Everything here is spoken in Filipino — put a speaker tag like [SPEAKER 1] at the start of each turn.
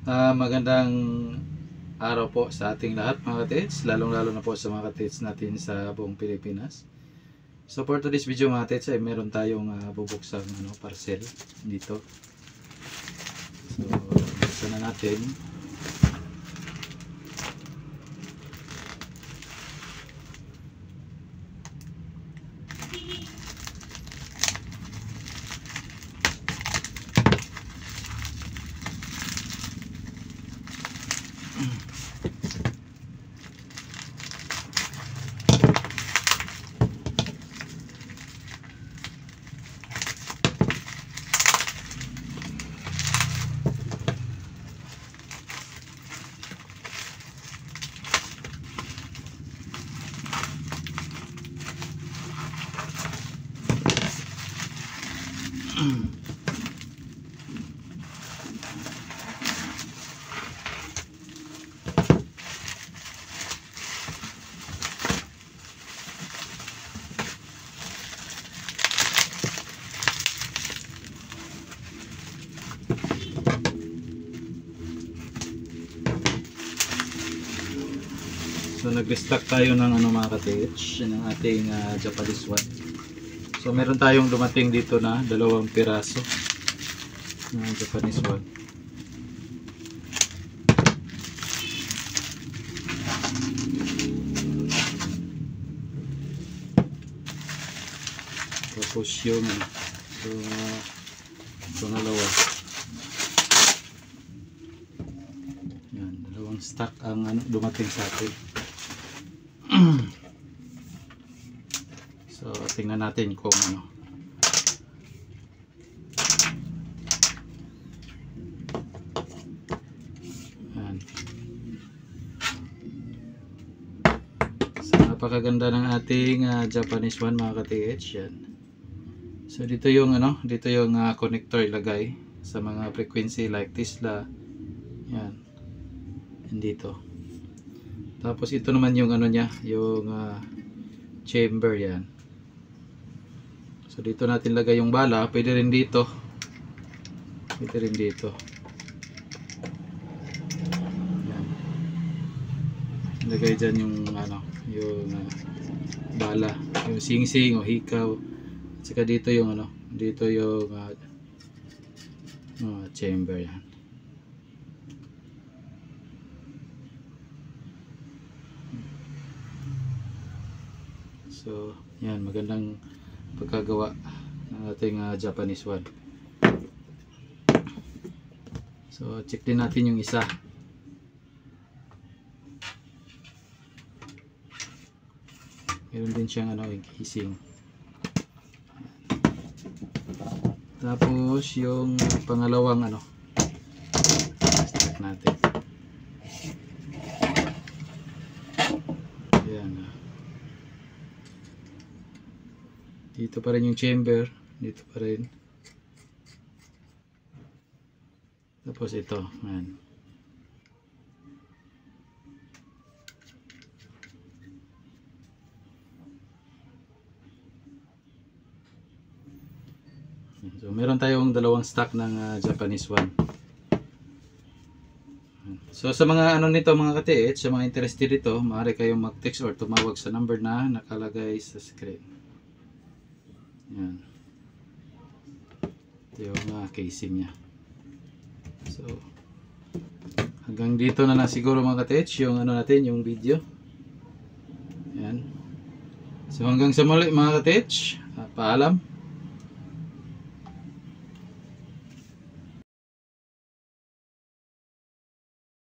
[SPEAKER 1] Magandang araw po sa ating lahat mga katits, lalong-lalo na po sa mga katits natin sa buong Pilipinas. So for today's video mga katits ay meron tayong bubuksang parcel dito. So buksan na natin. So nag-restock tayo ng mga katits ng ating Japanese one. So meron tayong dumating dito na 2 piraso ng Japanese one. Tapos yung pangalawa. Yan, 2 stock ang dumating sa atin. So tingnan natin kung Yan. So napakaganda ng ating Japanese one mga ka-TH. Yan. So dito yung connector ilagay sa mga frequency like Tesla. Yan. Dito. Tapos ito naman yung yung chamber yan. So dito natin lagay yung bala, pwede rin dito. Pwede rin dito. Yan. Lagay diyan yung yung bala, yung singsing o hikaw. At saka dito yung dito yung chamber yan. So, yan, magandang pagkagawa ng ating Japanese one. So, check din natin yung isa. Meron din siyang casing. Tapos, yung pangalawang check natin. Yan. Dito pa rin yung chamber, dito pa rin. Tapos ito, ayan. So meron tayong 2 stock ng Japanese one. So sa mga nito mga ka-TH, sa mga interested dito, maaari kayong mag-text or tumawag sa number na nakalagay sa screen. Yan. Ito yung casing nya. So hanggang dito na lang siguro mga ka-TH yung natin, yung video. Yan. So hanggang sa muli mga ka-TH, paalam.